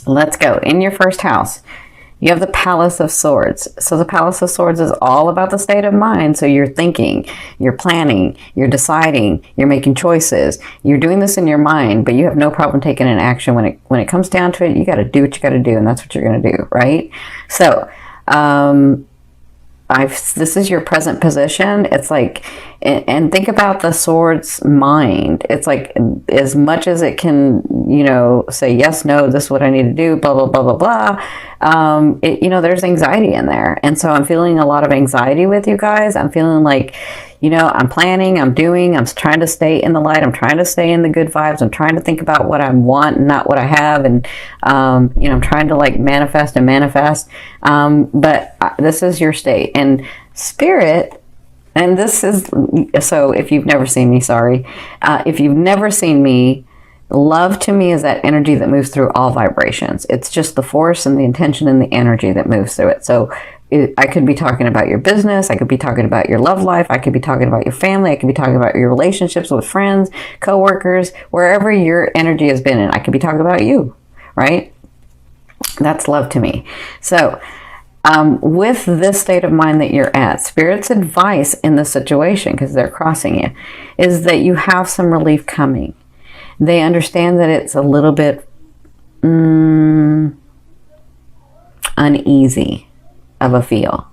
Let's go. In your first house, you have the Palace of Swords. So the Palace of Swords is all about the state of mind. So you're thinking, you're planning, you're deciding, you're making choices. You're doing this in your mind, but you have no problem taking an action. When it comes down to it, you got to do what you got to do, and that's what you're going to do, right? So, this is your present position. It's like, and think about the sword's mind. It's like, as much as it can, say yes, no, this is what I need to do, blah, blah, blah, blah, blah. There's anxiety in there. And so I'm feeling a lot of anxiety with you guys. I'm feeling like, I'm planning, I'm doing, I'm trying to stay in the light. I'm trying to stay in the good vibes. I'm trying to think about what I want and not what I have. And, I'm trying to like manifest. But this is your state and spirit. And this is, so if you've never seen me, sorry. If you've never seen me, love to me is that energy that moves through all vibrations. It's just the force and the intention and the energy that moves through it. So I could be talking about your business. I could be talking about your love life. I could be talking about your family. I could be talking about your relationships with friends, coworkers, wherever your energy has been in. I could be talking about you, right? That's love to me. So with this state of mind that you're at, Spirit's advice in this situation, because they're crossing you, is that you have some relief coming. They understand that it's a little bit uneasy of a feel.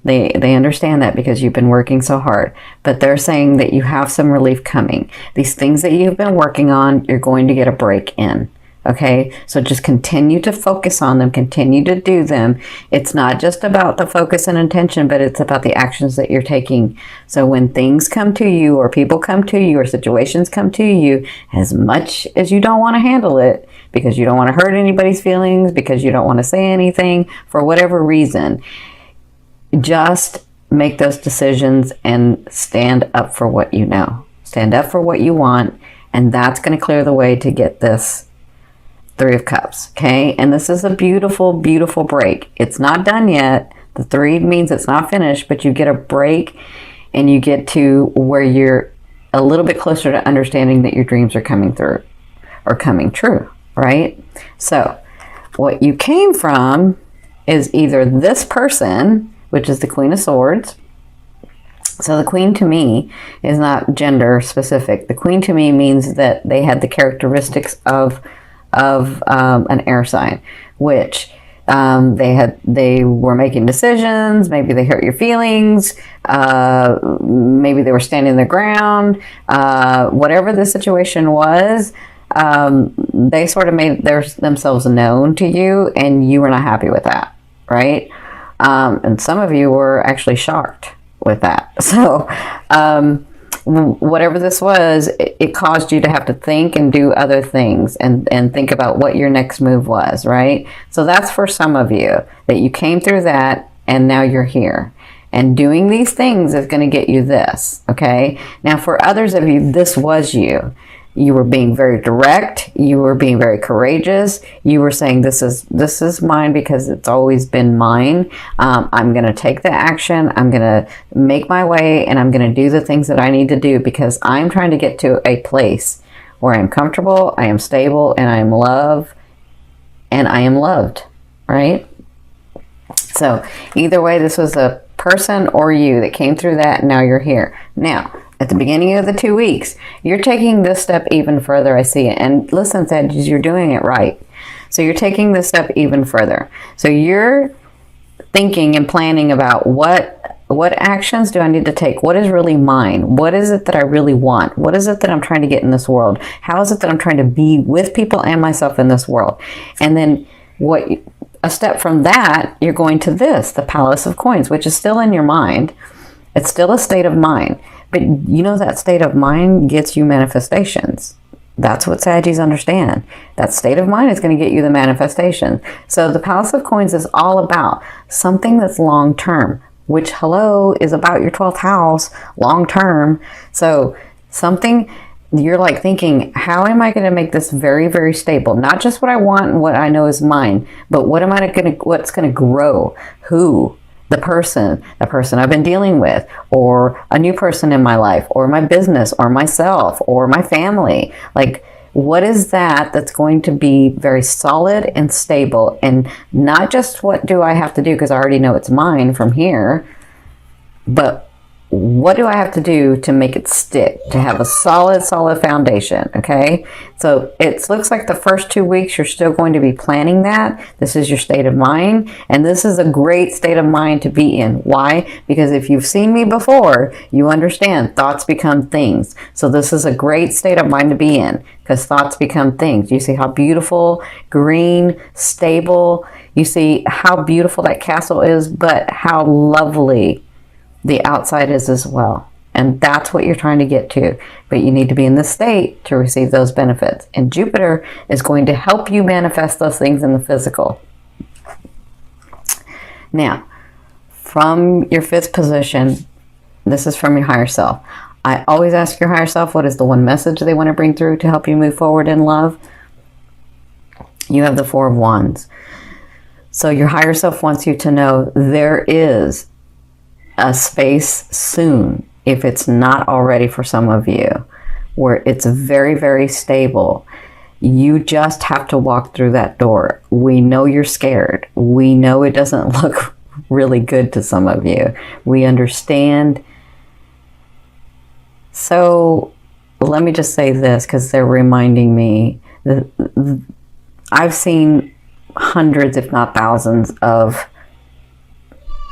They understand that because you've been working so hard, but they're saying that you have some relief coming. These things that you've been working on, you're going to get a break in. Okay, so just continue to focus on them, continue to do them. It's not just about the focus and intention, but it's about the actions that you're taking. So when things come to you, or people come to you, or situations come to you, as much as you don't want to handle it, because you don't want to hurt anybody's feelings, because you don't want to say anything, for whatever reason, just make those decisions and stand up for what you know. Stand up for what you want, and that's going to clear the way to get this Three of Cups, okay? And this is a beautiful, beautiful break. It's not done yet. The 3 means it's not finished, but you get a break and you get to where you're a little bit closer to understanding that your dreams are coming through or coming true, right? So what you came from is either this person, which is the Queen of Swords. So the Queen to me is not gender specific. The Queen to me means that they had the characteristics of an air sign, which they were making decisions. Maybe they hurt your feelings. Maybe they were standing their ground. Whatever the situation was, they sort of made themselves known to you, and you were not happy with that, right? And some of you were actually shocked with that. So whatever this was, it caused you to have to think and do other things and think about what your next move was, right? So that's for some of you, that you came through that and now you're here. And doing these things is going to get you this, okay? Now for others of you, this was you. You were being very direct. You were being very courageous. You were saying, this is mine because it's always been mine. I'm going to take the action. I'm going to make my way, and I'm going to do the things that I need to do because I'm trying to get to a place where I'm comfortable, I am stable, and I am loved, right? So either way, this was a person or you that came through that, and now you're here. Now, at the beginning of the 2 weeks, you're taking this step even further. I see it. And listen, Sagittarius, you're doing it right. So you're taking this step even further. So you're thinking and planning about what actions do I need to take? What is really mine? What is it that I really want? What is it that I'm trying to get in this world? How is it that I'm trying to be with people and myself in this world? And then a step from that, you're going to this, the Palace of Coins, which is still in your mind. It's still a state of mind. But you know that state of mind gets you manifestations. That's what Sagittarius understand. That state of mind is going to get you the manifestation. So the Palace of Coins is all about something that's long term, which, hello, is about your 12th house, long term. So something you're like thinking, how am I going to make this very, very stable? Not just what I want and what I know is mine, but what's going to grow? Who? The person I've been dealing with, or a new person in my life, or my business, or myself, or my family. Like, What is that that's going to be very solid and stable, and not just what do I have to do because I already know it's mine from here, but what do I have to do to make it stick, to have a solid foundation, okay? So it looks like the first 2 weeks you're still going to be planning that. This is your state of mind, and this is a great state of mind to be in. Why? Because if you've seen me before, you understand thoughts become things. So this is a great state of mind to be in, because thoughts become things. You see how beautiful, green, stable, you see how beautiful that castle is, but how lovely the outside is as well. And that's what you're trying to get to. But you need to be in this state to receive those benefits. And Jupiter is going to help you manifest those things in the physical. Now, from your 5th position, this is from your higher self. I always ask your higher self, what is the one message they want to bring through to help you move forward in love? You have the 4 of Wands. So your higher self wants you to know there is a space soon, if it's not already for some of you, where it's very, very stable. You just have to walk through that door. We know you're scared. We know it doesn't look really good to some of you. We understand. So let me just say this, because they're reminding me that I've seen hundreds, if not thousands, of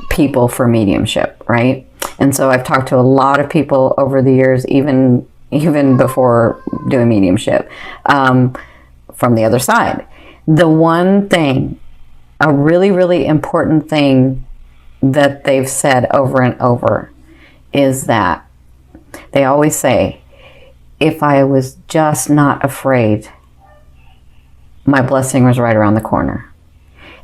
people for mediumship, right? And so I've talked to a lot of people over the years, even before doing mediumship, from the other side. The one thing, a really, really important thing that they've said over and over is that they always say, if I was just not afraid, my blessing was right around the corner.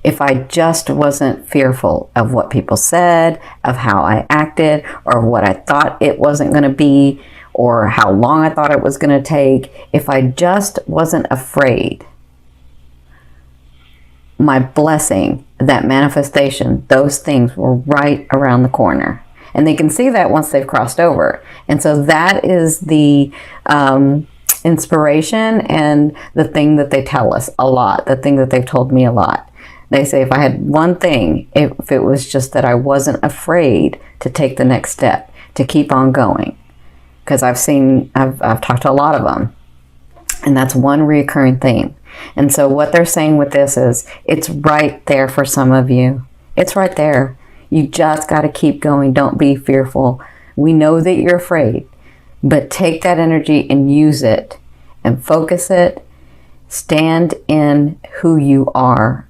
If I just wasn't fearful of what people said, of how I acted, or what I thought it wasn't going to be, or how long I thought it was going to take, if I just wasn't afraid, my blessing, that manifestation, those things were right around the corner. And they can see that once they've crossed over. And so that is the inspiration and the thing that they tell us a lot, the thing that they've told me a lot. They say if I had one thing, if it was just that I wasn't afraid to take the next step, to keep on going. Because I've talked to a lot of them. And that's one reoccurring theme. And so what they're saying with this is, it's right there for some of you. It's right there. You just got to keep going. Don't be fearful. We know that you're afraid, but take that energy and use it and focus it. Stand in who you are.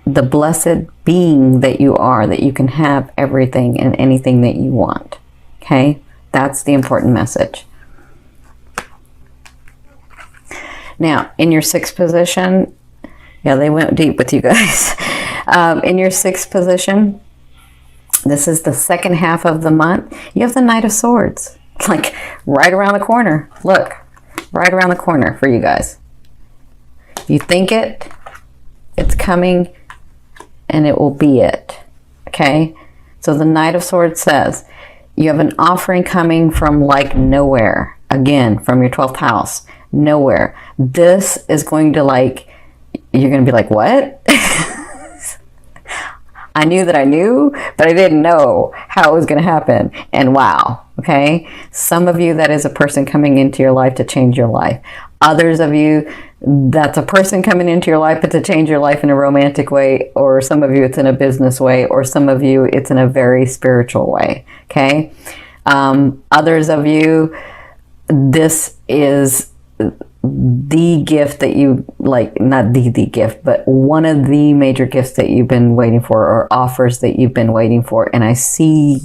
The blessed being that you are, that you can have everything and anything that you want. Okay? That's the important message. Now, in your 6th position, yeah, they went deep with you guys. In your 6th position, this is the second half of the month. You have the Knight of Swords. Like right around the corner. Look, right around the corner for you guys. You think it, it's coming, and it will be it. Okay? So the Knight of Swords says, you have an offering coming from like nowhere. Again, from your 12th house. Nowhere. This is going to you're going to be like, what? I knew that I knew, but I didn't know how it was going to happen. And wow. Okay? Some of you, that is a person coming into your life to change your life. Others of you, that's a person coming into your life, but to change your life in a romantic way, or some of you it's in a business way, or some of you it's in a very spiritual way. Okay? Others of you, this is the gift that you not the gift, but one of the major gifts that you've been waiting for, or offers that you've been waiting for. And I see,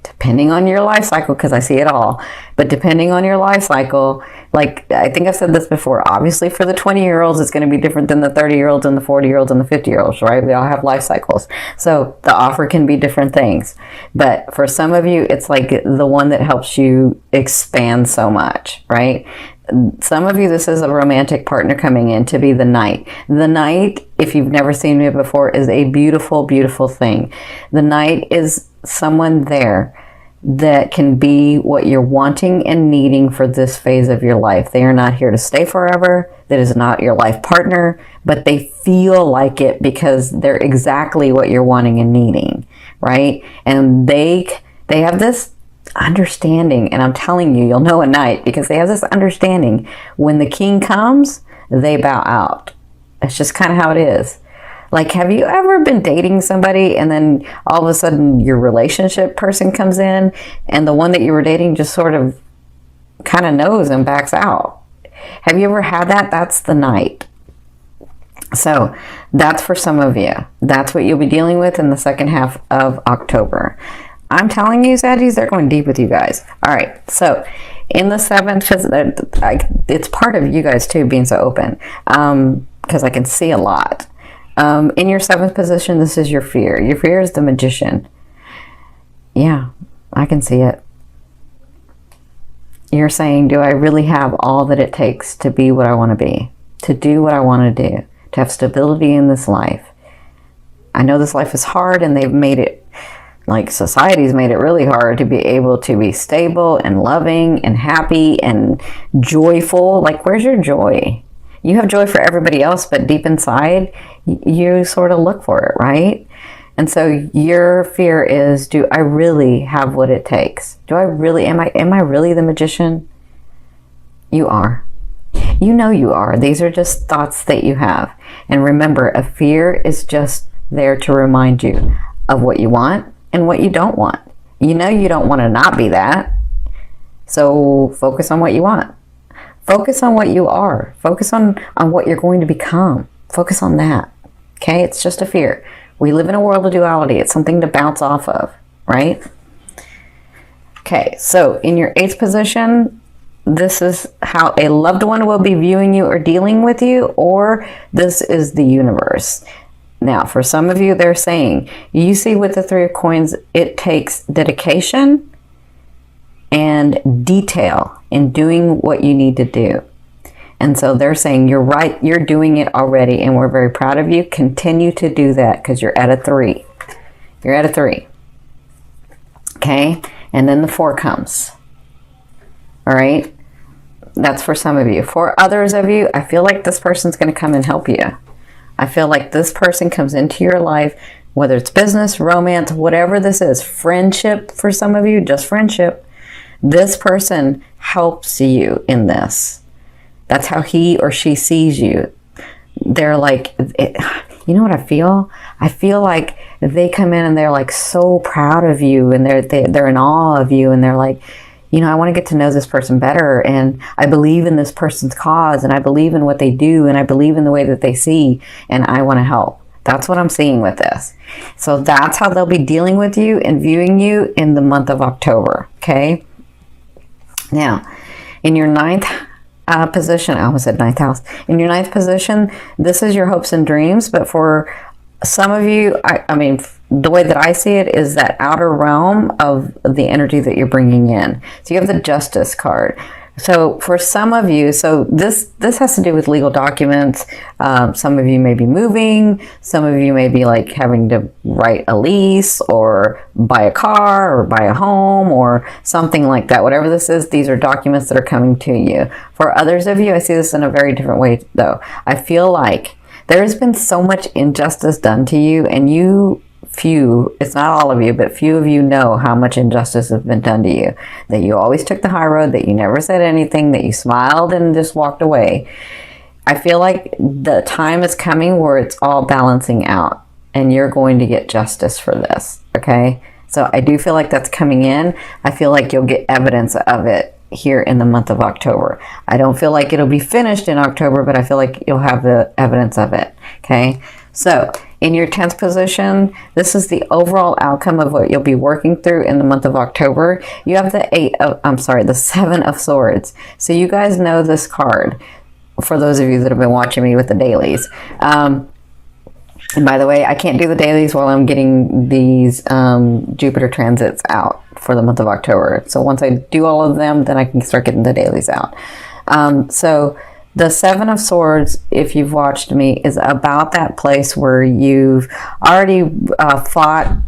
depending on your life cycle, because I see it all, but depending on your life cycle, I think I've said this before, obviously for the 20-year-olds, it's going to be different than the 30-year-olds and the 40-year-olds and the 50-year-olds, right? We all have life cycles. So the offer can be different things. But for some of you, it's like the one that helps you expand so much, right? Some of you, this is a romantic partner coming in to be the Knight. The Knight, if you've never seen me before, is a beautiful, beautiful thing. The Knight is someone there that can be what you're wanting and needing for this phase of your life. They are not here to stay forever. That is not your life partner, but they feel like it because they're exactly what you're wanting and needing, right? And they have this understanding, and I'm telling you, you'll know at night, because they have this understanding. When the king comes, they bow out. That's just kind of how it is. Like, have you ever been dating somebody and then all of a sudden your relationship person comes in and the one that you were dating just sort of kind of knows and backs out? Have you ever had that? That's the night. So that's for some of you. That's what you'll be dealing with in the second half of October. I'm telling you, Saggies, they're going deep with you guys. All right. So in the 7th, it's part of you guys too being so open, because I can see a lot. In your 7th position, this is your fear. Your fear is the Magician. Yeah, I can see it. You're saying, do I really have all that it takes to be what I want to be? To do what I want to do? To have stability in this life? I know this life is hard, and they've made it, like society's made it really hard to be able to be stable and loving and happy and joyful. Like, where's your joy? You have joy for everybody else, but deep inside, you sort of look for it, right? And so your fear is, do I really have what it takes? Do I really, am I really the Magician? You are. You know you are. These are just thoughts that you have. And remember, a fear is just there to remind you of what you want and what you don't want. You know you don't want to not be that. So focus on what you want. Focus on what you are. Focus on what you're going to become. Focus on that. Okay? It's just a fear. We live in a world of duality. It's something to bounce off of, right? Okay, so in your 8th position, this is how a loved one will be viewing you or dealing with you, or this is the universe. Now, for some of you, they're saying, you see with the 3 of coins, it takes dedication and detail in doing what you need to do. And so they're saying, you're right, you're doing it already, and we're very proud of you. Continue to do that, because you're at a 3. You're at a 3. Okay? And then the 4 comes. All right? That's for some of you. For others of you, I feel like this person's going to come and help you. I feel like this person comes into your life, whether it's business, romance, whatever this is, friendship for some of you, just friendship. This person helps you in this. That's how he or she sees you. They're like, you know what I feel? I feel like they come in and they're like so proud of you, and they're in awe of you, and they're like, you know, I want to get to know this person better, and I believe in this person's cause, and I believe in what they do, and I believe in the way that they see, and I want to help. That's what I'm seeing with this. So that's how they'll be dealing with you and viewing you in the month of October, okay? Now, in your 9th position, I almost said 9th house. In your 9th position, this is your hopes and dreams, but for some of you, I mean, the way that I see it is that outer realm of the energy that you're bringing in. So you have the Justice card. So for some of you, so this has to do with legal documents. Some of you may be moving. Some of you may be like having to write a lease or buy a car or buy a home or something like that. Whatever this is, these are documents that are coming to you. For others of you, I see this in a very different way though. I feel like there has been so much injustice done to you, and it's not all of you, but few of you know how much injustice has been done to you. That you always took the high road, that you never said anything, that you smiled and just walked away. I feel like the time is coming where it's all balancing out, and you're going to get justice for this, okay? So I do feel like that's coming in. I feel like you'll get evidence of it here in the month of October. I don't feel like it'll be finished in October, but I feel like you'll have the evidence of it, okay? So in your 10th position, this is the overall outcome of what you'll be working through in the month of October. You have the 7 of Swords. So you guys know this card, for those of you that have been watching me with the dailies. And by the way, I can't do the dailies while I'm getting these Jupiter transits out for the month of October. So once I do all of them, then I can start getting the dailies out. So the 7 of Swords, if you've watched me, is about that place where you've already fought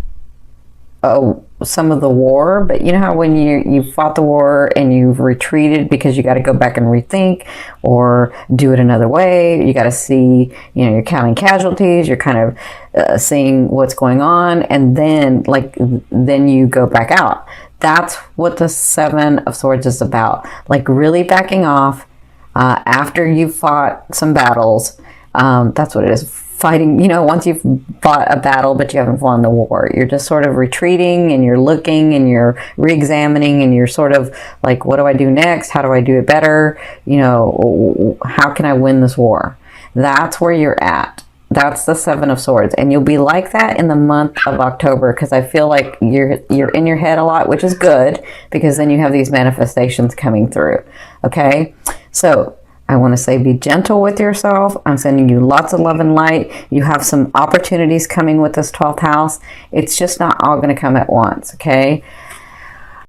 some of the war, but you know how when you fought the war and you've retreated because you got to go back and rethink or do it another way. You got to see, you're counting casualties, you're kind of seeing what's going on, and then you go back out. That's what the Seven of Swords is about. Like really backing off after you've fought some battles. That's what it is. Fighting, once you've fought a battle but you haven't won the war, you're just sort of retreating and you're looking and you're re-examining and you're sort of like, what do I do next? How do I do it better? How can I win this war? That's where you're at. That's the Seven of Swords, and you'll be like that in the month of October, because I feel like you're in your head a lot, which is good, because then you have these manifestations coming through. Okay, so I want to say be gentle with yourself. I'm sending you lots of love and light. You have some opportunities coming with this 12th house. It's just not all going to come at once, okay?